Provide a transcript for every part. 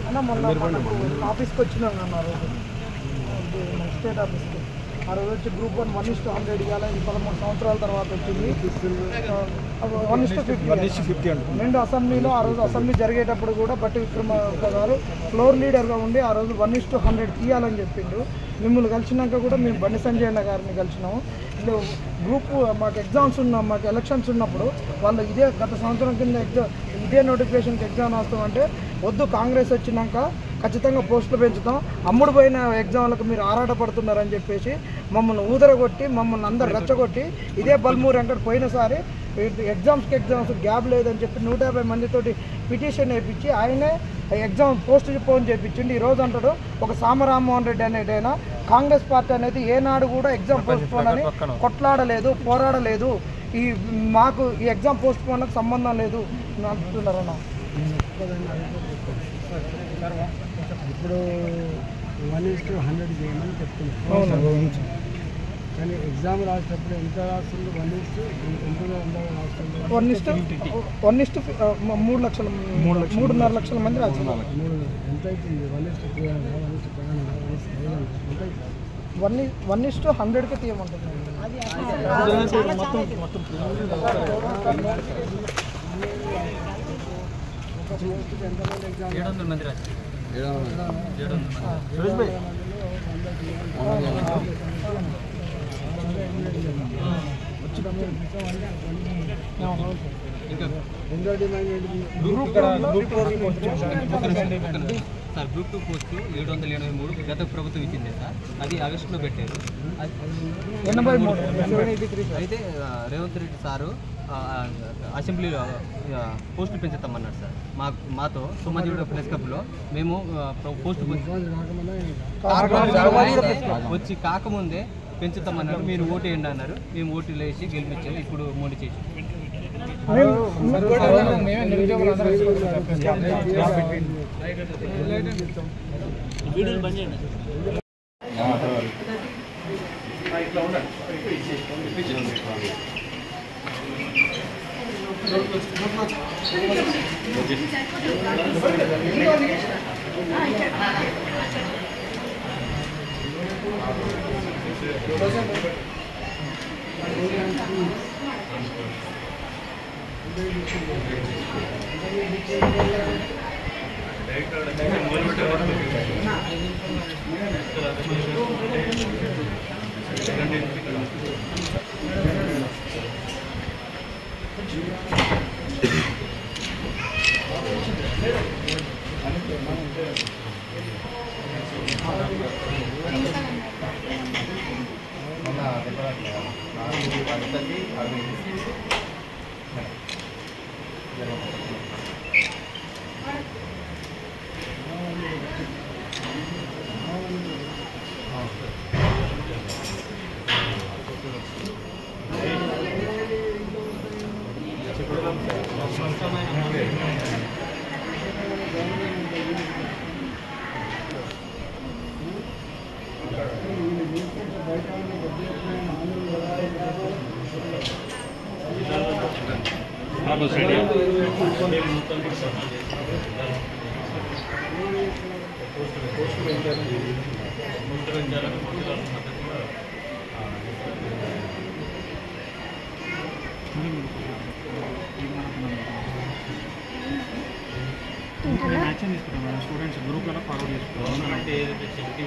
అన్న మొన్న ఆఫీస్కి వచ్చినాం అన్న రోజు స్టేట్ ఆఫీస్కి ఆ రోజు వచ్చి గ్రూప్ 1:100 ఇవ్వాలి. 13 సంవత్సరాల తర్వాత వచ్చింది 1:50 నిండు అసెంబ్లీలో. ఆ రోజు అసెంబ్లీ జరిగేటప్పుడు కూడా బట్టి విక్రమార్క గారు ఫ్లోర్ లీడర్గా ఉండి ఆ రోజు 1:100 తీయాలని చెప్పిండు. మిమ్మల్ని కలిసినాక కూడా మేము బండి సంజయ్ అన్న గారిని కలిసినాము. ఇట్లా గ్రూప్ మాకు ఎగ్జామ్స్ మాకు ఎలక్షన్స్ ఉన్నప్పుడు వాళ్ళు ఇదే గత సంవత్సరం కింద ఇదే నోటిఫికేషన్కి ఎగ్జామ్ రాస్తామంటే వద్దు, కాంగ్రెస్ వచ్చినాక ఖచ్చితంగా పోస్టులు పెంచుతాం, అమ్ముడు పోయిన ఎగ్జామ్లకు మీరు ఆరాటపడుతున్నారని చెప్పేసి మమ్మల్ని ఊదరగొట్టి మమ్మల్ని అందరు రెచ్చగొట్టి ఇదే బల్మూరు వెంకట పోయినసారి ఎగ్జామ్స్ గ్యాప్ లేదని చెప్పి 150 మందితోటి పిటిషన్ వేయించి ఆయనే ఎగ్జామ్ పోస్ట్ పోన్ చేయించిండి. ఈరోజు అంటాడు ఒక సామరామ్మోహన్ రెడ్డి అనేటైనా కాంగ్రెస్ పార్టీ అనేది ఏనాడు కూడా ఎగ్జామ్ పోస్ట్ పోన్ అని కొట్లాడలేదు, పోరాడలేదు. మాకు ఈ ఎగ్జామ్ పోస్ట్ పోన్లకు సంబంధం లేదు అంటున్నారన్న. ఇప్పుడు 1:100 చేయమని చెప్తున్నాను. కానీ ఎగ్జామ్ రాసేటప్పుడు ఎంత రాస్తుంది? 1:3 లక్షల 3.5 లక్షల మంది రాస్తున్నారు. ఎంత అవుతుంది? 1:100కి తీయమంటున్నారు. సార్ గ్రూప్ 2 పోస్టు 783 గత ప్రభుత్వం ఇచ్చింది సార్. అది ఆగస్టులో పెట్టారు. 83 అయితే రేవంత్ రెడ్డి సారు అసెంబ్లీలో పోస్టులు పెంచుతామన్నారు సార్. మాతో సుమజీవుడు ప్రెస్ క్లబ్లో మేము పోస్టు వచ్చి కాకముందే పెంచుతామన్నారు. మీరు ఓటు వేయండి అన్నారు. మేము ఓట్లు వేసి గెలిపించాము. ఇప్పుడు మోడీ చేసి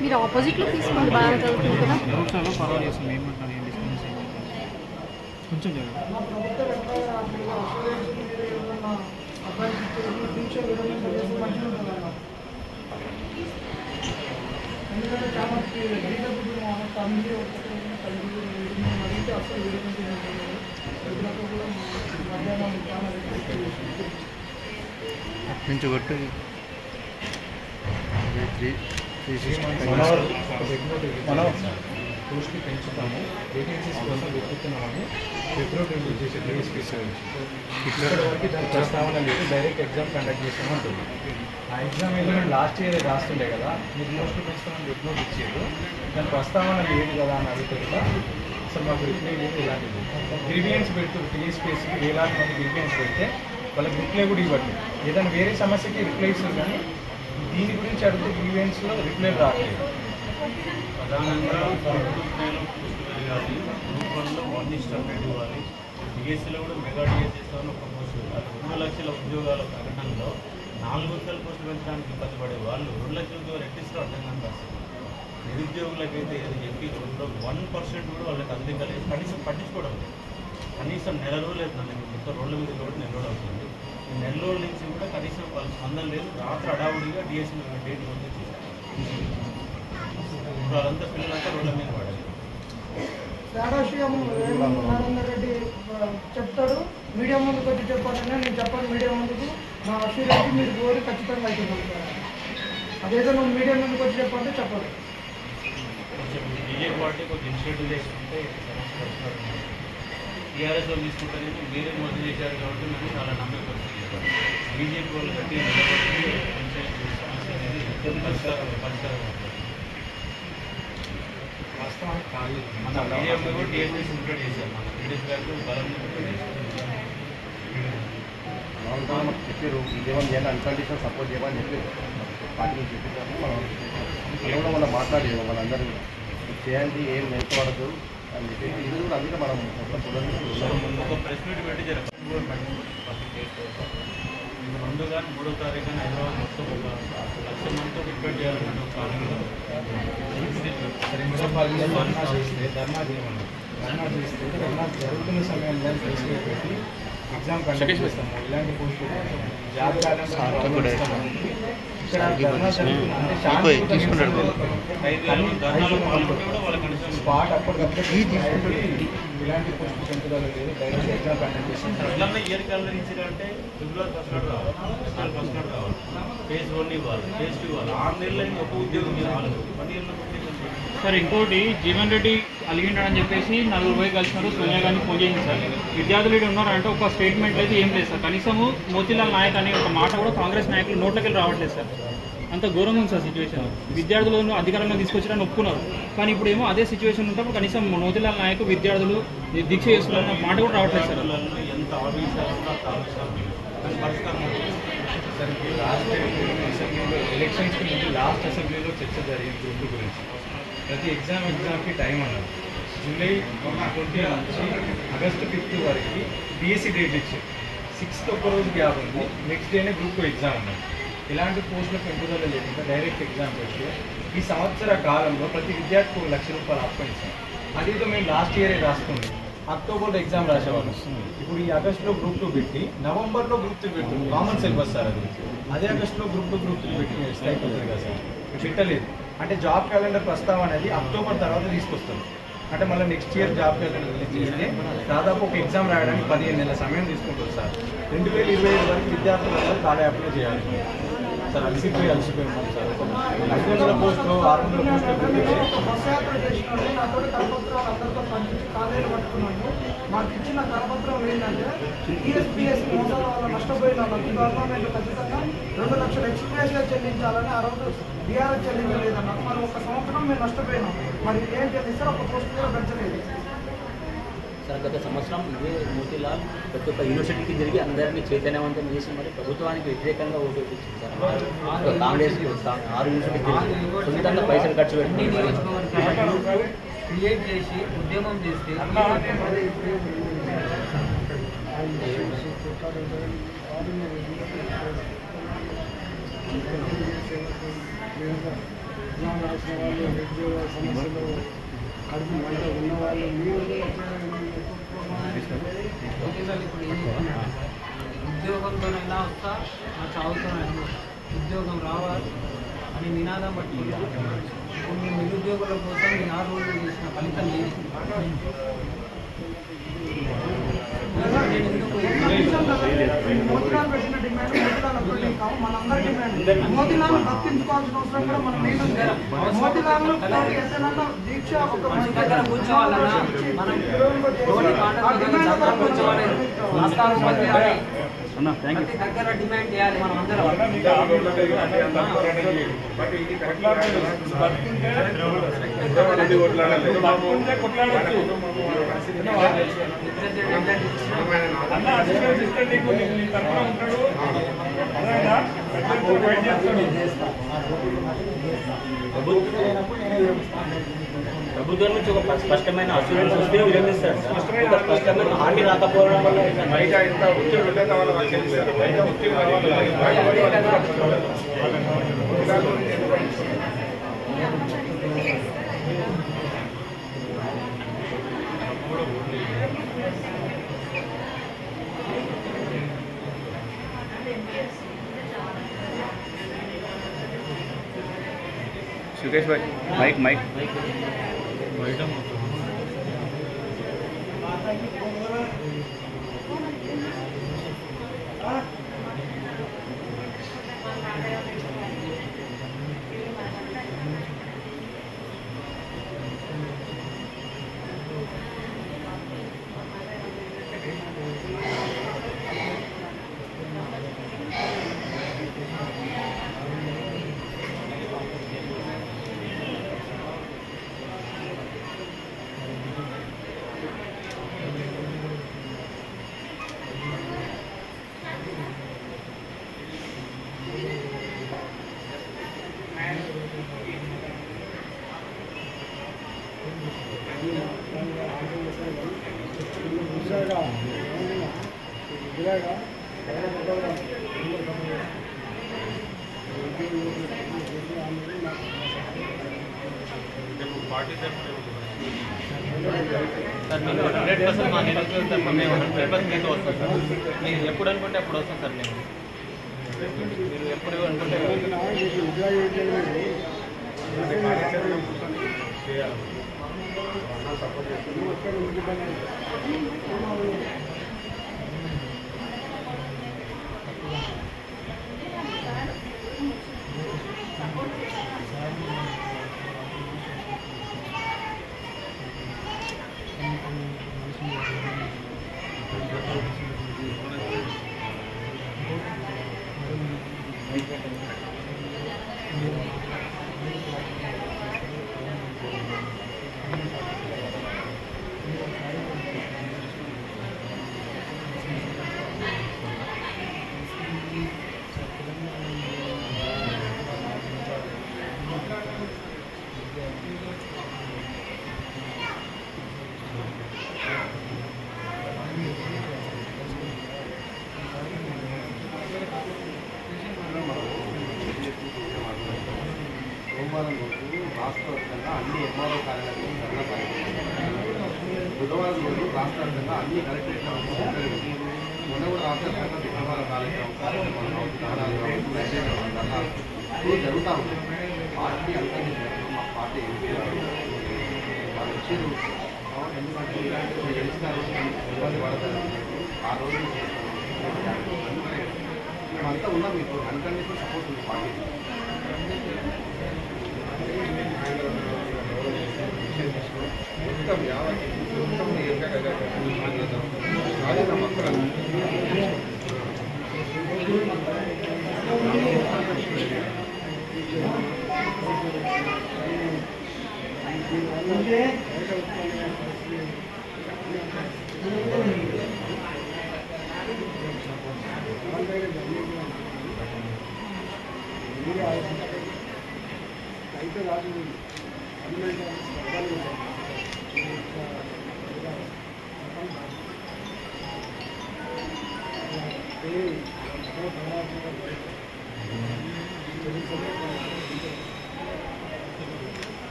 మీరు ఆపోజిట్లో తీసుకోండి. బాగా చదువుకుంటున్నా గ్రూప్స్లో ఫార్వర్డ్ చేస్తాం. ఏమంటారు? ఏం డిస్కౌంట్స్ కొంచెం ఎందుకంటే చాలా ఫ్యామిలీ అసలు మధ్యాహ్నం చాలా నుంచి కొట్టు మనం పోస్టులు పెంచుతాము, వేకెన్సీస్ కోసం వెతుకుతున్నామని ఫిబ్రవరి రిలీజ్ చేసే ఇప్పటివరకు దాని ప్రస్తావన లేదు. డైరెక్ట్ ఎగ్జామ్ కండక్ట్ చేస్తామంటుంది. ఆ ఎగ్జామ్ ఏదో లాస్ట్ ఇయర్ రాస్తుండే కదా, మీరు పోస్టులు పెంచుతామని రిపోర్ట్ ఇచ్చారు, దాని ప్రస్తావన లేదు కదా అని అడుగుతుంది కదా. అసలు మాకు రిప్లై లేదు. ఇలాంటిది గ్రీవియన్స్ పెడుతుంది. టీఎస్పీఎస్కి వేలాది మంది గ్రీవియన్స్ పెడితే వాళ్ళకి రిప్లై కూడా ఇవ్వట్లేదు. ఏదైనా వేరే సమస్యకి రిప్లై ఇస్తుంది కానీ దీని గురించి అడిగితే గ్రీవెన్స్లో రిప్లై రావట్లేదు. ప్రధానంగా గ్రూప్ 1లో 1:100 ఇవ్వాలి. డిఎస్సీలో కూడా మెగా డిఎస్సీ ఇస్తామని ఒక పోస్టు 2 లక్షల ఉద్యోగాల ప్రకటనలో 400 పోస్టులు పెంచడానికి ఇబ్బంది పడే వాళ్ళు 2 లక్షల ఉద్యోగాలు ఎట్టిస్తారో అర్థం కాని పరిస్థితి. నిరుద్యోగులకైతే ఏది చెప్పి 1% కూడా వాళ్ళకి అందగలేదు, కనీసం పట్టించుకోవడం లేదు. కనీసం నెల రోజులు అవుతుంది, మొత్తం రోడ్ల మీద కూడా నెల రోజులు అవుతుంది. ఈ నెల రోజుల నుంచి కూడా కనీసం వాళ్ళ స్పందన లేదు. రాత్రి అడావుడిగా డిఎస్సీ డేట్ పంపించేసారు. వాళ్ళంతా పిల్లలంతా రోడ్ల మీద పడాలి. రాడాషియం నరేందర్ రెడ్డి చెప్తాడు, మీడియా ముందుకు వచ్చి చెప్పాలన్నా నేను చెప్పాను. మీడియా ముందుకు మా అశ్వరెడ్డి మీరు కోరి ఖచ్చితంగా అవుతుంది. అదేదో నువ్వు మీడియా ముందుకు వచ్చి చెప్పాలంటే చెప్పాలి. కొంచెం బీజేపీ పార్టీ కొంచెం ఇనిషియేటివ్ చేసుకుంటే సమస్య పరిష్కారం. టీఆర్ఎస్లో తీసుకుంటే మీరే మొదలు చేశారు కాబట్టి మేము చాలా నమ్మే పరిస్థితి. బీజేపీ వాళ్ళు గట్టిగా నిలబడి సమస్య అనేది పరిష్కారం అవుతుంది. వాస్తవానికి కాదు. మన బీజేపీ కూడా టీఎస్ఎస్ ఇంప్లీట్ చేశారు. మన టీడీఎస్ గారు బలం చెప్పారు ఇదేమని చేయాలి, అన్కండిషన్ సపోర్ట్ చేయమని చెప్పారు. పార్టీ నుంచి చెప్పారు. మనం కూడా మనం మాట్లాడేది మనందరూ చేయండి, ఏం నేర్చుకోవడదు అని చెప్పేసి ఇది కూడా అందుకే మనం మొత్తం చూడండి. ఒక ప్రెస్ మీట్ పెట్టి జరగదు. 2 కానీ 3వ తారీఖు కానీ హైదరాబాద్ మొత్తం 1 లక్ష మందితో డిపెండ్ చేయాలని ఒక ప్లానింగ్లో ధర్నా చేయమన్నారు. ధర్నా జరుగుతున్న సమయంలో ప్రెస్ మీట్ పెట్టి ఎగ్జామ్ కండక్ట్ చేస్తాము. ఇలాంటి పోస్టులు జాబ్ క్యాలెండర్ స్పాట్ అప్పటికప్పుడు ఇలాంటి పోస్టులు పెంచుదల లేదు. డైరెక్ట్ ఎగ్జామ్ కండక్ట్ చేస్తాం. ఇయర్ క్యాలెండర్ ఇచ్చారంటే ఫిబ్రవరి ఫస్ట్ నాడు రావాలి, ఫేజ్ 1 ఇవ్వాలి, ఫేజ్ 2 ఇవ్వాలి. 6 నెలలు ఒక ఉద్యోగం ఇవ్వాలి. 1 ఇయర్లో సార్ ఇంకోటి జీవన్ రెడ్డి అలిగిండాడని చెప్పేసి 4 పోయి కలిసినారు. సోనియా గాంధీ ఫోన్ చేసింది సార్. విద్యార్థులు ఇక్కడ ఉన్నారంటే ఒక స్టేట్మెంట్ అయితే ఏం లేదు సార్. కనీసము మోతీలాల్ నాయక్ అనే ఒక మాట కూడా కాంగ్రెస్ నాయకులు నోట్లకి వెళ్ళి రావట్లేదు సార్. అంత ఘోరంగా ఉంది సార్ సిచ్యువేషన్. విద్యార్థులను అధికారంలో తీసుకొచ్చారని ఒప్పుకున్నారు, కానీ ఇప్పుడు ఏమో అదే సిచ్యువేషన్ ఉన్నప్పుడు కనీసం మోతీలాల్ నాయక్ విద్యార్థులు దీక్ష చేస్తున్నారన్న మాట కూడా రావట్లేదు సార్. ఎంత ఆవిషాలు పరిష్కారం సార్ లాస్ట్ అసెంబ్లీలో ఎలక్షన్స్కి ముందు లాస్ట్ అసెంబ్లీలో చర్చ జరిగింది గ్రూప్ గురించి. ప్రతి ఎగ్జామ్కి టైం అన్నారు. జూలై 20 నుంచి ఆగస్టు 5 వరకు డిఎస్సి డేట్ ఇచ్చారు. 6th ఒక్కరోజు గ్యాప్ ఉంది, నెక్స్ట్ డేనే గ్రూప్ ఎగ్జామ్ ఉన్నది. ఇలాంటి పోస్టుల పెంపుదల లేకుండా డైరెక్ట్ ఎగ్జామ్ పెట్టి ఈ సంవత్సర కాలంలో ప్రతి విద్యార్థికి 1 లక్ష రూపాయలు అప్పగించాం. అదేదో మేము లాస్ట్ ఇయరే రాసుకుంది. అక్టోబర్లో ఎగ్జామ్ రాసేవాళ్ళం. ఇప్పుడు ఈ ఆగస్టులో గ్రూప్ 2 పెట్టి నవంబర్లో గ్రూప్ 3 పెడుతుంది. కామన్ సిలబస్ సార్ అది. అదే ఆగస్టులో గ్రూప్ 2 గ్రూప్ 3 పెట్టి అయిపోతుంది కదా సార్. పెట్టలేదు అంటే జాబ్ క్యాలెండర్ ప్రస్తావన అనేది అక్టోబర్ తర్వాత తీసుకొస్తారు. అంటే మళ్ళీ next year job calendar release చేస్తే దాదాపు ఒక ఎగ్జామ్ రాయడానికి 15 నెలల సమయం తీసుకుంటుంది సార్. 2025 వరకు విద్యార్థులందరూ ఖాళీ అప్లై చేయాలి సార్. అలసిపోయి ఉన్నాం సార్. 500 పోస్టులు 600 పోస్టులు బస్ యాత్ర చేసినాడు. నాతో కరపత్రాలు అందరితో పంపించి కాలేజీలు పట్టుకున్నాను. మాకు ఇచ్చిన కరపత్రం ఏంటంటే టీఎస్పీఎస్ మోసాల వల్ల నష్టపోయిన వాళ్ళకి గవర్నమెంట్ ఖచ్చితంగా 2 లక్షల ఎక్స్ప్రెస్గా చెల్లించాలని ఆ రోజు బీఆర్ఎస్ చెల్లించలేదన్నారు. మరి 1 సంవత్సరం మేము నష్టపోయినాం. మరి ఏం చెల్లిస్తారు? ఒక పోస్ట్ కూడా పెంచలేదు సార్. గత సంవత్సరం ఇదే మోతీలాల్ ప్రతి ఒక్క యూనివర్సిటీకి తిరిగి అందరినీ చైతన్యవంతం చేసి మరి ప్రభుత్వానికి వ్యతిరేకంగా ఓటు వేయించింది సార్. కాంగ్రెస్ 6 యూనివర్సిటీకి తిరిగి సొంతంగా పైసలు ఖర్చు పెట్టి క్రియేట్ చేసి ఉద్యమం చేస్తే ఎగ్జామ్ రాసిన వాళ్ళు నిరుద్యోగ సమస్యలు కడుపు మంట ఉన్న వాళ్ళు మీరు ఇప్పుడు ఉద్యోగంతోనైనా వస్తా నా చదువుతోనైనా ఉద్యోగం రావాలి అని నినాదం పట్టుకుంటూ కొన్ని నిరుద్యోగుల కోసం ఈ 6 రోజులు చేసిన ఫలితం మోతీలాల్ పెట్టిన డిమాండ్ మోతీలాల్ ఒక్కటి కావు, మనందరి డిమాండ్. మోతీలాల్ దక్కించుకోవాల్సిన అవసరం కూడా మనం లేదు. మోతీలాల్ దీక్ష ఒక దగ్గర కూర్చోవాలన్నా మనం కూర్చోవాలి. అన్న థ్యాంక్ యూ. దగ్గర డిమాండ్ చేయాలి మనం అందరం. ప్రభుత్వం నుంచి ఒక స్పష్టమైన అసూరెన్స్ వస్తే విరమిస్తారు. ఒక స్పష్టమైన హామీ రాకపోవడం వల్ల సుకేష్ భాయ్ మైక్ మైక్ సార్ మేము 100% మా నిరుద్యోగ తరఫున మేము 100% మీతో వస్తాం సార్. మీరు ఎప్పుడు అనుకుంటే అప్పుడు వస్తాం సార్. మేము మీరు ఎప్పుడు అనుకుంటే సోమవారం రోజు రాష్ట్ర వ్యాప్తంగా అన్ని ఎంఆర్ఓ కార్యాలయాలు ధర్నా కార్యక్రమం, బుధవారం రోజు రాష్ట్ర వ్యాప్తంగా అన్ని కలెక్టరేట్ల మొన్న కూడా రాష్ట్ర వ్యాప్తంగా దిగ్భాల కార్యక్రమాలు ధర్నాలు జరుగుతూ ఉంటాయి. పార్టీ అంతర్గతంగా మా పార్టీ వాళ్ళు వచ్చారు. ఎందుకంటే గెలుస్తారు, ఇబ్బంది పడతారు. ఆ రోజు మేమంతా ఉన్నాం. మీకు అన్కండిషనల్ సపోర్ట్ ఉంది పార్టీ. మొత్తం యావత్ మొత్తం అదే నా మొత్తం అయితే రాజు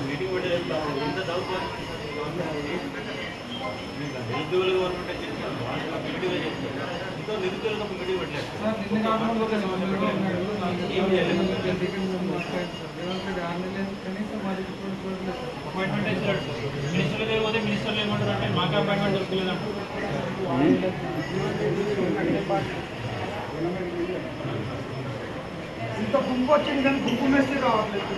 మీటింగ్ పెట్టే ఎంత దౌర్జన్యం నిరుద్యోగులు గవర్నమెంట్ చేస్తారు, వాళ్ళు నెగిటివ్గా చేస్తారు. ఇంతో నిరుద్యోగులకు ఒక మీటింగ్ పెట్టలేదు. ఏం చేయలేదు. అపాయింట్మెంట్ ఇచ్చారు మినిస్టర్ దగ్గర పోతే మినిస్టర్లు ఏమంటారు అంటే మాకు అపాయింట్మెంట్ దొరకలేదంటారు. ఇంత గుంపు వచ్చింది కానీ గుంపు మేస్తే రావట్లేదు.